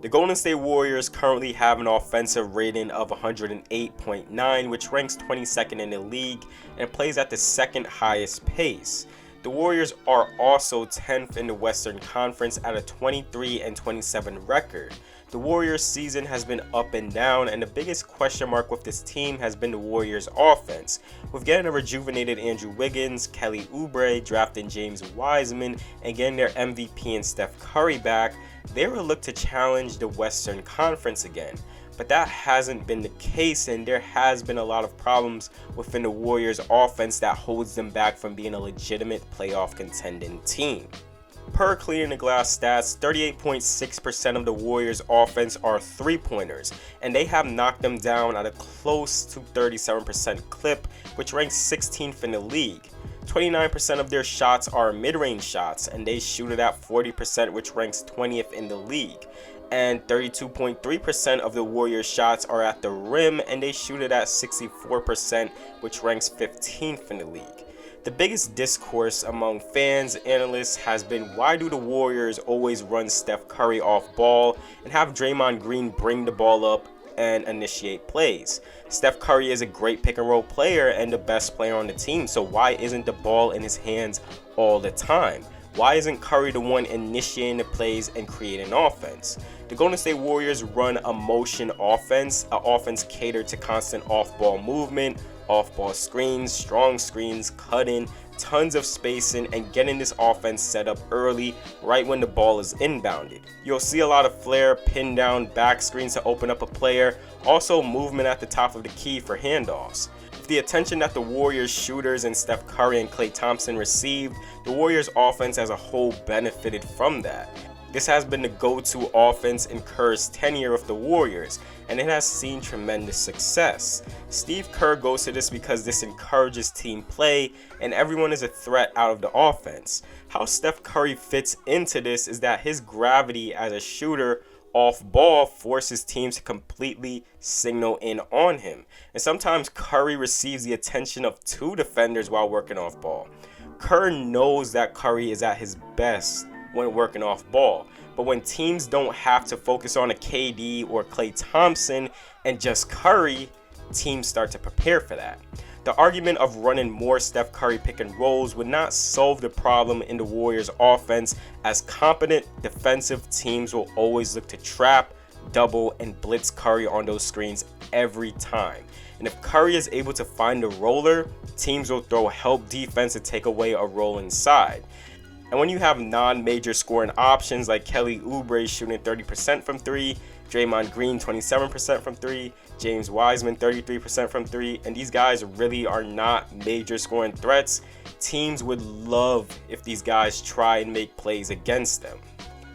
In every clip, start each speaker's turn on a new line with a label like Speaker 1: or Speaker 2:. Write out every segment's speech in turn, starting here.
Speaker 1: The Golden State Warriors currently have an offensive rating of 108.9, which ranks 22nd in the league and plays at the second highest pace. The Warriors are also 10th in the Western Conference at a 23-27 record. The Warriors season has been up and down, and the biggest question mark with this team has been the Warriors offense. With getting a rejuvenated Andrew Wiggins, Kelly Oubre, drafting James Wiseman, and getting their MVP and Steph Curry back, they will look to challenge the Western Conference again. But that hasn't been the case, and there has been a lot of problems within the Warriors offense that holds them back from being a legitimate playoff contending team. Per Cleaning the Glass stats, 38.6% of the Warriors offense are three-pointers, and they have knocked them down at a close to 37% clip, which ranks 16th in the league. 29% of their shots are mid-range shots, and they shoot it at 40%, which ranks 20th in the league. And 32.3% of the Warriors shots are at the rim, and they shoot it at 64%, which ranks 15th in the league. The biggest discourse among fans and analysts has been, why do the Warriors always run Steph Curry off ball and have Draymond Green bring the ball up and initiate plays? Steph Curry is a great pick and roll player and the best player on the team, so why isn't the ball in his hands all the time? Why isn't Curry the one initiating the plays and creating offense? The Golden State Warriors run a motion offense, an offense catered to constant off-ball movement, off-ball screens, strong screens, cutting, tons of spacing, and getting this offense set up early, right when the ball is inbounded. You'll see a lot of flare, pin down, back screens to open up a player, also movement at the top of the key for handoffs. With the attention that the Warriors shooters and Steph Curry and Klay Thompson received, the Warriors offense as a whole benefited from that. This has been the go-to offense in Kerr's tenure of the Warriors, and it has seen tremendous success. Steve Kerr goes to this because this encourages team play, and everyone is a threat out of the offense. How Steph Curry fits into this is that his gravity as a shooter off ball forces teams to completely signal in on him. And sometimes Curry receives the attention of two defenders while working off ball. Kerr knows that Curry is at his best when working off ball, but when teams don't have to focus on a KD or Klay Thompson and just Curry, teams start to prepare for that. The argument of running more Steph Curry pick and rolls would not solve the problem in the Warriors offense, as competent defensive teams will always look to trap, double, and blitz Curry on those screens every time. And if Curry is able to find a roller, teams will throw help defense to take away a roll inside. And when you have non-major scoring options like Kelly Oubre shooting 30% from 3, Draymond Green 27% from 3, James Wiseman 33% from 3, and these guys really are not major scoring threats, teams would love if these guys try and make plays against them.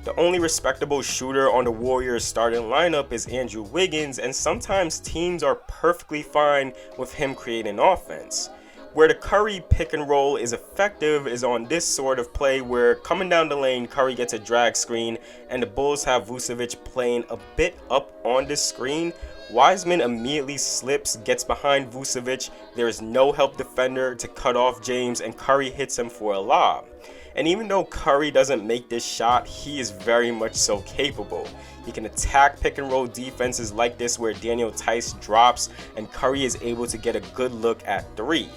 Speaker 1: The only respectable shooter on the Warriors starting lineup is Andrew Wiggins, and sometimes teams are perfectly fine with him creating offense. Where the Curry pick and roll is effective is on this sort of play where, coming down the lane, Curry gets a drag screen and the Bulls have Vucevic playing a bit up on this screen. Wiseman immediately slips, gets behind Vucevic, there is no help defender to cut off James, and Curry hits him for a lob. And even though Curry doesn't make this shot, he is very much so capable. He can attack pick and roll defenses like this where Daniel Theis drops and Curry is able to get a good look at 3.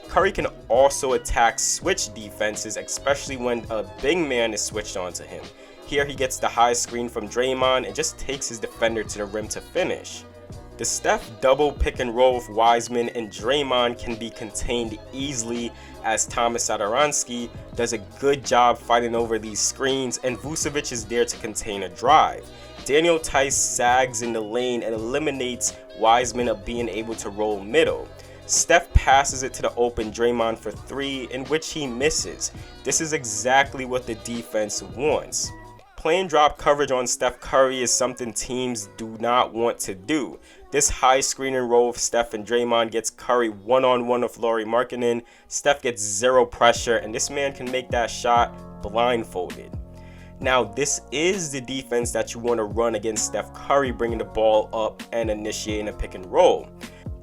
Speaker 1: Curry can also attack switch defenses, especially when a big man is switched onto him. Here he gets the high screen from Draymond and just takes his defender to the rim to finish. The Steph double pick and roll with Wiseman and Draymond can be contained easily, as Thomas Satoransky does a good job fighting over these screens, and Vucevic is there to contain a drive. Daniel Theis sags in the lane and eliminates Wiseman of being able to roll middle. Steph passes it to the open Draymond for 3, in which he misses. This is exactly what the defense wants. Playing drop coverage on Steph Curry is something teams do not want to do. This high screen and roll of Steph and Draymond gets Curry one-on-one with Lauri Markkanen. Steph gets zero pressure, and this man can make that shot blindfolded. Now, this is the defense that you want to run against Steph Curry, bringing the ball up and initiating a pick and roll.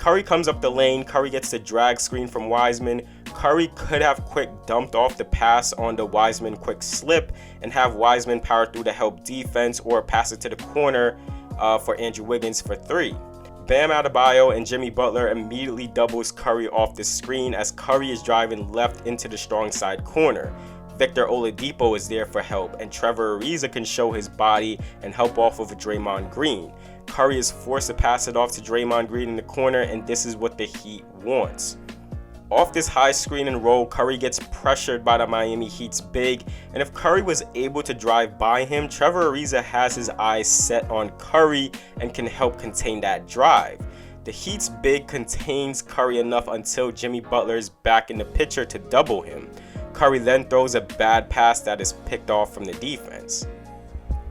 Speaker 1: Curry comes up the lane, Curry gets the drag screen from Wiseman, Curry could have quick dumped off the pass on the Wiseman quick slip and have Wiseman power through to help defense or pass it to the corner for Andrew Wiggins for 3. Bam Adebayo and Jimmy Butler immediately doubles Curry off the screen as Curry is driving left into the strong side corner. Victor Oladipo is there for help, and Trevor Ariza can show his body and help off of Draymond Green. Curry is forced to pass it off to Draymond Green in the corner, and this is what the Heat wants. Off this high screen and roll, Curry gets pressured by the Miami Heat's big, and if Curry was able to drive by him, Trevor Ariza has his eyes set on Curry and can help contain that drive. The Heat's big contains Curry enough until Jimmy Butler is back in the picture to double him. Curry then throws a bad pass that is picked off from the defense.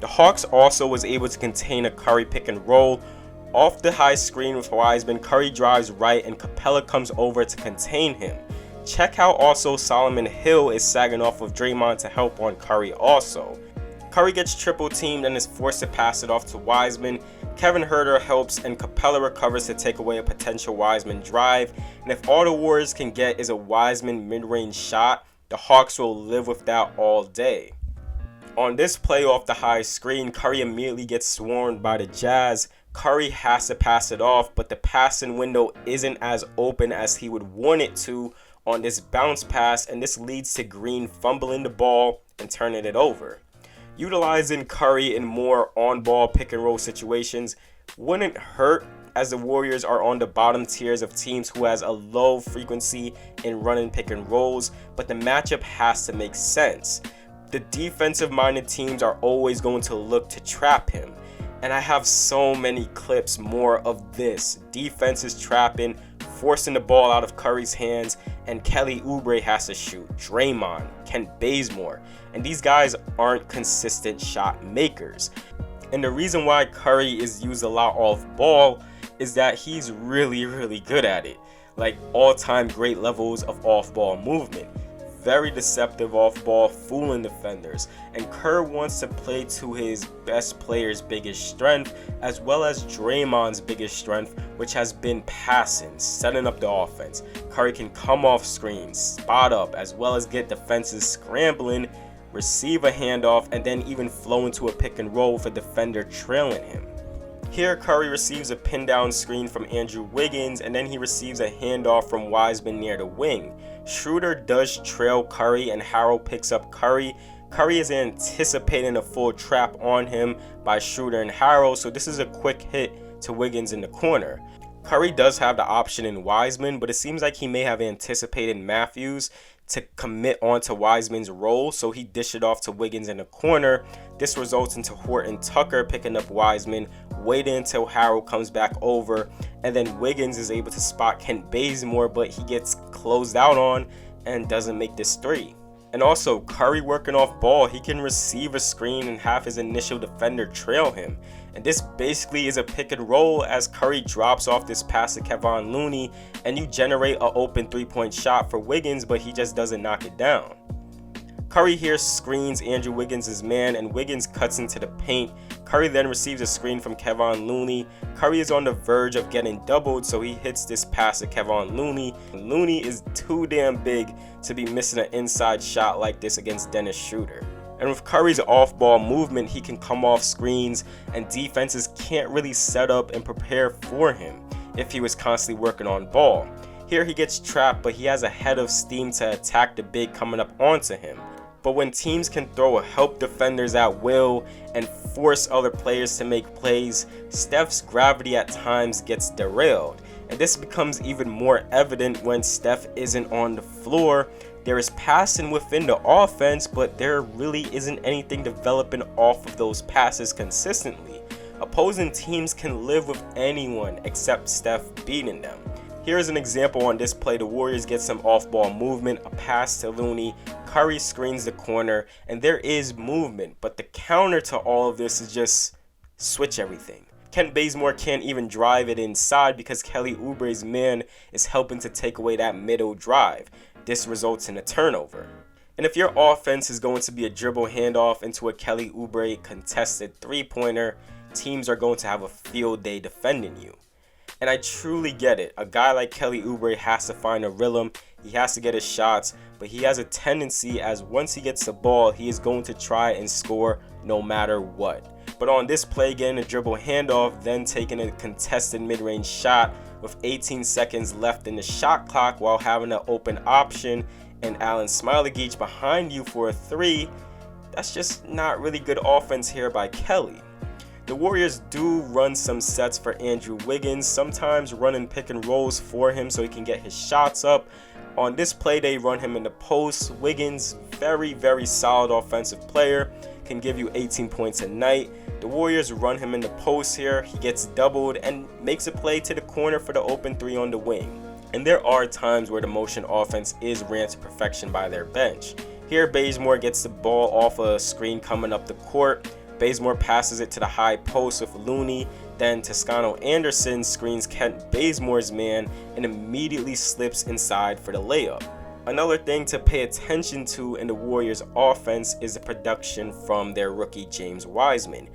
Speaker 1: The Hawks also was able to contain a Curry pick and roll. Off the high screen with Wiseman, Curry drives right and Capella comes over to contain him. Check how also Solomon Hill is sagging off of Draymond to help on Curry also. Curry gets triple teamed and is forced to pass it off to Wiseman. Kevin Huerter helps and Capella recovers to take away a potential Wiseman drive. And if all the Warriors can get is a Wiseman mid-range shot, the Hawks will live with that all day. On this play off the high screen, Curry immediately gets swarmed by the Jazz. Curry has to pass it off, but the passing window isn't as open as he would want it to on this bounce pass, and this leads to Green fumbling the ball and turning it over. Utilizing Curry in more on-ball pick-and-roll situations wouldn't hurt, as the Warriors are on the bottom tiers of teams who has a low frequency in running pick-and-rolls, but the matchup has to make sense. The defensive-minded teams are always going to look to trap him. And I have so many clips more of this. Defense is trapping, forcing the ball out of Curry's hands, and Kelly Oubre has to shoot. Draymond, Kent Bazemore, and these guys aren't consistent shot makers. And the reason why Curry is used a lot off ball is that he's really good at it. Like all-time great levels of off-ball movement. Very deceptive off ball, fooling defenders, and Kerr wants to play to his best player's biggest strength as well as Draymond's biggest strength, which has been passing, setting up the offense. Curry can come off screens, spot up, as well as get defenses scrambling, receive a handoff, and then even flow into a pick and roll with a defender trailing him. Here, Curry receives a pin down screen from Andrew Wiggins, and then he receives a handoff from Wiseman near the wing. Schroeder does trail Curry, and Harrell picks up Curry. Curry is anticipating a full trap on him by Schroeder and Harrell, so this is a quick hit to Wiggins in the corner. Curry does have the option in Wiseman, but it seems like he may have anticipated Matthews to commit onto Wiseman's role, so he dished it off to Wiggins in the corner. This results into Horton Tucker picking up Wiseman, waiting until Harrell comes back over, and then Wiggins is able to spot Kent Bazemore, but he gets closed out on and doesn't make this 3. And also, Curry working off ball, he can receive a screen and have his initial defender trail him. And this basically is a pick and roll as Curry drops off this pass to Kevon Looney, and you generate an open 3-point shot for Wiggins, but he just doesn't knock it down. Curry here screens Andrew Wiggins' man, and Wiggins cuts into the paint. Curry then receives a screen from Kevon Looney. Curry is on the verge of getting doubled, so he hits this pass to Kevon Looney. Looney is too damn big to be missing an inside shot like this against Dennis Schroeder. And with Curry's off-ball movement, he can come off screens, and defenses can't really set up and prepare for him if he was constantly working on ball. Here he gets trapped, but he has a head of steam to attack the big coming up onto him. But when teams can throw help defenders at will and force other players to make plays, Steph's gravity at times gets derailed. And this becomes even more evident when Steph isn't on the floor. There is passing within the offense, but there really isn't anything developing off of those passes consistently. Opposing teams can live with anyone except Steph beating them. Here is an example on this play. The Warriors get some off-ball movement, a pass to Looney, Curry screens the corner, and there is movement. But the counter to all of this is just switch everything. Kent Bazemore can't even drive it inside because Kelly Oubre's man is helping to take away that middle drive. This results in a turnover. And if your offense is going to be a dribble handoff into a Kelly Oubre contested three-pointer, teams are going to have a field day defending you. And I truly get it. A guy like Kelly Oubre has to find a rhythm. He has to get his shots, but he has a tendency as once he gets the ball, he is going to try and score no matter what. But on this play, getting a dribble handoff, then taking a contested mid-range shot with 18 seconds left in the shot clock while having an open option and Alan Smiley-Geach behind you for a 3, that's just not really good offense here by Kelly. The Warriors do run some sets for Andrew Wiggins, sometimes running pick and rolls for him so he can get his shots up. On this play, they run him in the post. Wiggins, very solid offensive player, can give you 18 points a night. The Warriors run him in the post here. He gets doubled and makes a play to the corner for the open 3 on the wing. And there are times where the motion offense is ran to perfection by their bench. Here, Bazemore gets the ball off a screen coming up the court. Bazemore passes it to the high post with Looney. Then Toscano Anderson screens Kent Bazemore's man and immediately slips inside for the layup. Another thing to pay attention to in the Warriors offense is the production from their rookie James Wiseman.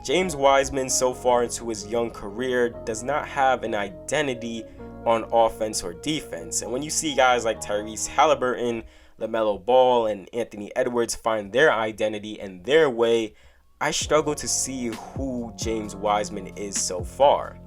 Speaker 1: James Wiseman, so far into his young career, does not have an identity on offense or defense. And when you see guys like Tyrese Halliburton, LaMelo Ball, and Anthony Edwards find their identity and their way, I struggle to see who James Wiseman is so far.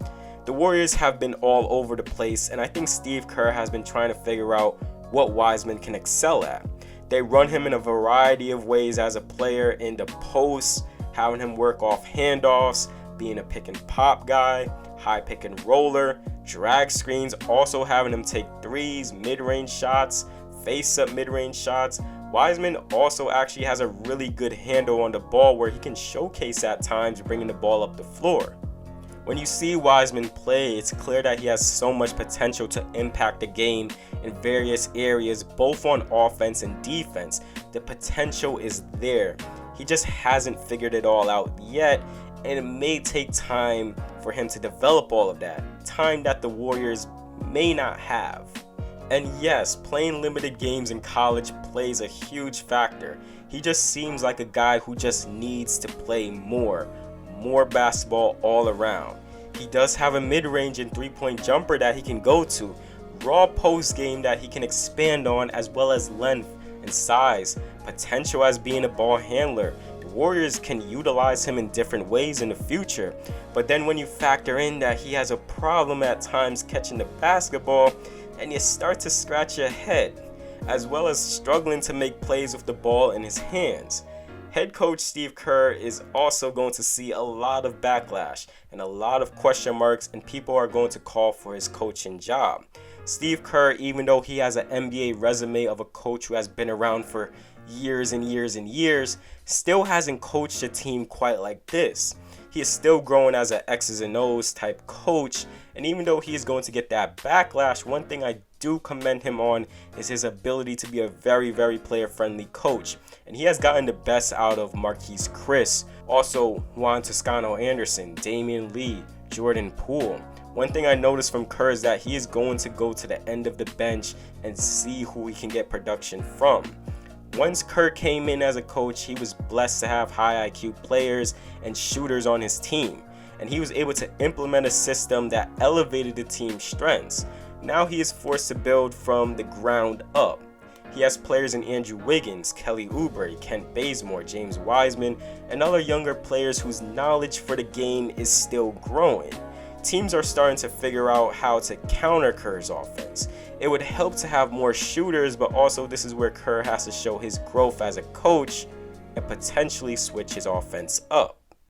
Speaker 1: The Warriors have been all over the place, and I think Steve Kerr has been trying to figure out what Wiseman can excel at. They run him in a variety of ways as a player in the post, having him work off handoffs, being a pick and pop guy, high pick and roller, drag screens, also having him take threes, mid-range shots, face-up mid-range shots. Wiseman also actually has a really good handle on the ball where he can showcase at times bringing the ball up the floor. When you see Wiseman play, it's clear that he has so much potential to impact the game in various areas, both on offense and defense. The potential is there. He just hasn't figured it all out yet, and it may take time for him to develop all of that, time that the Warriors may not have. And yes, playing limited games in college plays a huge factor. He just seems like a guy who just needs to play more basketball all around. He does have a mid-range and three-point jumper that he can go to, raw post game that he can expand on, as well as length and size, potential as being a ball handler. The Warriors can utilize him in different ways in the future, but then when you factor in that he has a problem at times catching the basketball, and you start to scratch your head, as well as struggling to make plays with the ball in his hands. Head coach Steve Kerr is also going to see a lot of backlash and a lot of question marks, and people are going to call for his coaching job. Steve Kerr, even though he has an NBA resume of a coach who has been around for years and years and years, still hasn't coached a team quite like this. He is still growing as an X's and O's type coach, and even though he is going to get that backlash, one thing I do commend him on is his ability to be a very player-friendly coach, and he has gotten the best out of Marquise Chris, also Juan Toscano Anderson, Damian Lee, Jordan Poole. One thing I noticed from Kerr is that he is going to go to the end of the bench and see who he can get production from. Once Kerr came in as a coach, he was blessed to have high IQ players and shooters on his team, and he was able to implement a system that elevated the team's strengths. Now he is forced to build from the ground up. He has players in Andrew Wiggins, Kelly Oubre, Kent Bazemore, James Wiseman, and other younger players whose knowledge for the game is still growing. Teams are starting to figure out how to counter Kerr's offense. It would help to have more shooters, but also this is where Kerr has to show his growth as a coach and potentially switch his offense up.